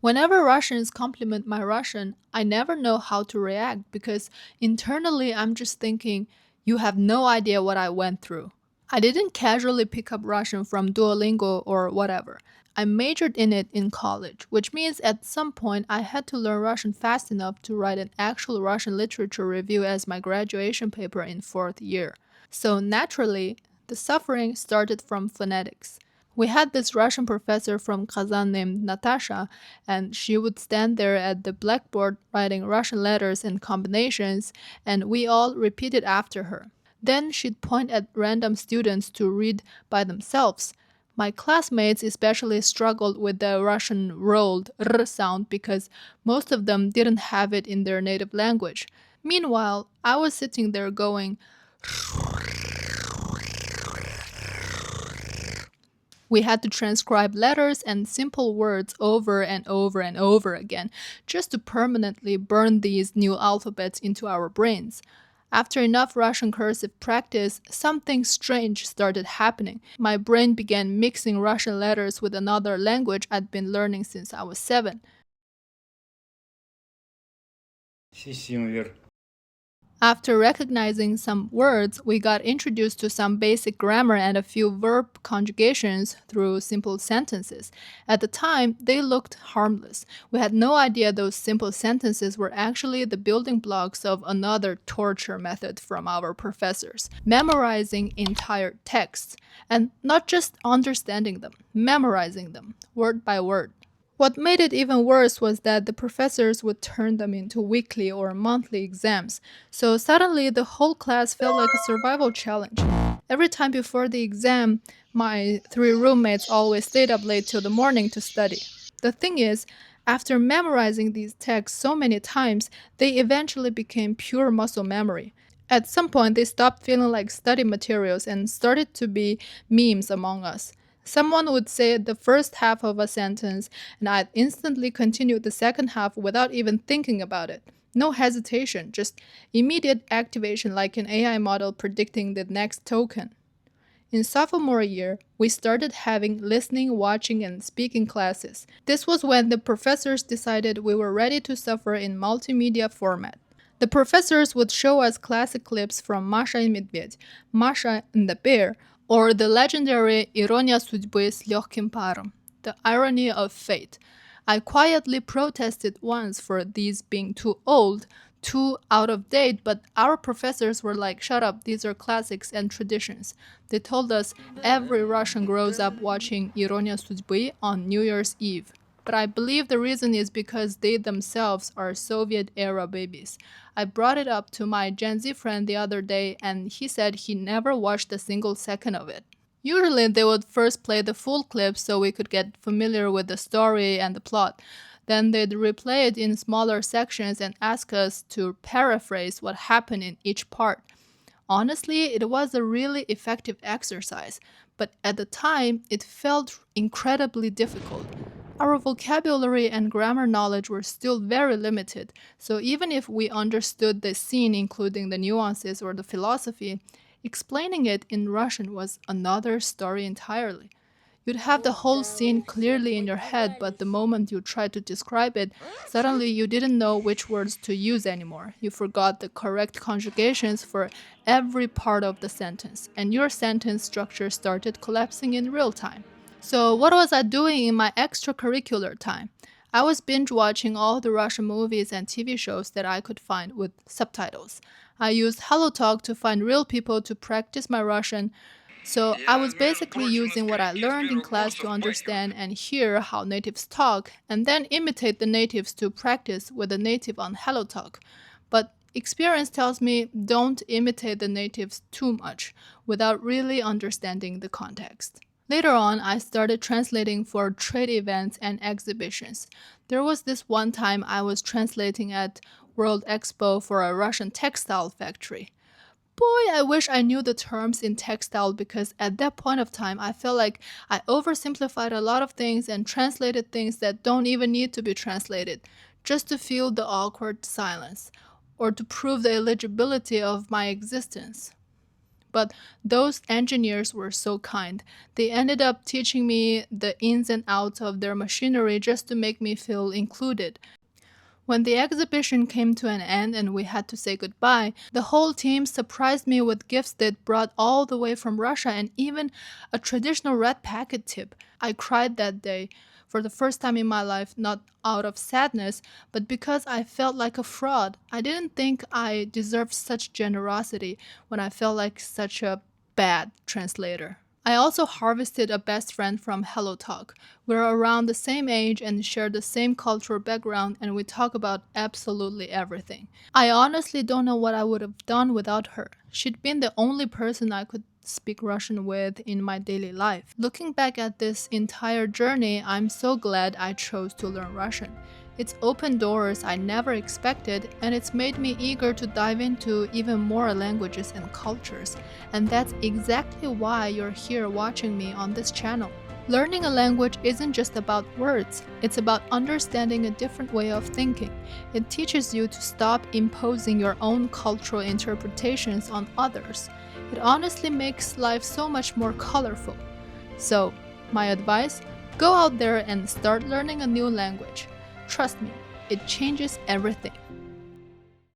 Whenever Russians compliment my Russian, I never know how to react because internally I'm just thinking, you have no idea what I went through. I didn't casually pick up Russian from Duolingo or whatever. I majored in it in college, which means at some point I had to learn Russian fast enough to write an actual Russian literature review as my graduation paper in fourth year. So naturally, the suffering started from phonetics. We had this Russian professor from Kazan named Natasha, and she would stand there at the blackboard writing Russian letters and combinations, and we all repeated after her. Then she'd point at random students to read by themselves. My classmates especially struggled with the Russian rolled r sound because most of them didn't have it in their native language. Meanwhile, I was sitting there going, we had to transcribe letters and simple words over and over and over again just to permanently burn these new alphabets into our brains. After enough Russian cursive practice, something strange started happening. My brain began mixing Russian letters with another language I'd been learning since I was 7. Sì, sì, è vero. After recognizing some words, we got introduced to some basic grammar and a few verb conjugations through simple sentences. At the time, they looked harmless. We had no idea those simple sentences were actually the building blocks of another torture method from our professors memorizing entire texts. And not just understanding them, memorizing them, word by word. What made it even worse was that the professors would turn them into weekly or monthly exams, so suddenly the whole class felt like a survival challenge. Every time before the exam, my 3 roommates always stayed up late till the morning to study. The thing is, after memorizing these texts so many times, they eventually became pure muscle memory. At some point, they stopped feeling like study materials and started to be memes among us. Someone would say the first half of a sentence, and I'd instantly continue the second half without even thinking about it. No hesitation, just immediate activation like an AI model predicting the next token. In sophomore year, we started having listening, watching, and speaking classes. This was when the professors decided we were ready to suffer in multimedia format. The professors would show us classic clips from Masha and Medved, Masha and the Bear, or the legendary Ironia судьбы с легким паром, the irony of fate. I quietly protested once for these being too old, too out of date, but our professors were like, shut up, these are classics and traditions. They told us every Russian grows up watching Ironia судьбы on New Year's Eve. But I believe the reason is because they themselves are Soviet era babies. I brought it up to my Gen Z friend the other day, and he said he never watched a single second of it. Usually, they would first play the full clip so we could get familiar with the story and the plot. Then they'd replay it in smaller sections and ask us to paraphrase what happened in each part. Honestly, it was a really effective exercise, but at the time, it felt incredibly difficult. Our vocabulary and grammar knowledge were still very limited, so even if we understood the scene, including the nuances or the philosophy, explaining it in Russian was another story entirely. You'd have the whole scene clearly in your head, but the moment you tried to describe it, suddenly you didn't know which words to use anymore. You forgot the correct conjugations for every part of the sentence, and your sentence structure started collapsing in real time. So, what was I doing in my extracurricular time? I was binge watching all the Russian movies and TV shows that I could find with subtitles. I used HelloTalk to find real people to practice my Russian, so I Я was basically точно using what I скорее learned in первых class to курсов understand поехали. and hear how natives talk, and then imitate the natives to practice with the native on HelloTalk. But experience tells me don't imitate the natives too much without really understanding the context. Later on, I started translating for trade events and exhibitions. There was this one time I was translating at World Expo for a Russian textile factory. Boy, I wish I knew the terms in textile because at that point of time, I felt like I oversimplified a lot of things and translated things that don't even need to be translated, just to feel the awkward silence or to prove the illegibility of my existence. But those engineers were so kind. They ended up teaching me the ins and outs of their machinery just to make me feel included. When the exhibition came to an end and we had to say goodbye, the whole team surprised me with gifts they'd brought all the way from Russia and even a traditional red packet tip. I cried that day for the first time in my life, not out of sadness, but because I felt like a fraud. I didn't think I deserved such generosity when I felt like such a bad translator. I also harvested a best friend from Hello Talk. We're around the same age and share the same cultural background, and we talk about absolutely everything. I honestly don't know what I would have done without her. She'd been the only person I could speak Russian with in my daily life. Looking back at this entire journey, I'm so glad I chose to learn Russian. It's opened doors I never expected, and it's made me eager to dive into even more languages and cultures. And that's exactly why you're here watching me on this channel. Learning a language isn't just about words, it's about understanding a different way of thinking. It teaches you to stop imposing your own cultural interpretations on others. It honestly makes life so much more colorful. So, my advice: go out there and start learning a new language. Trust me, it changes everything.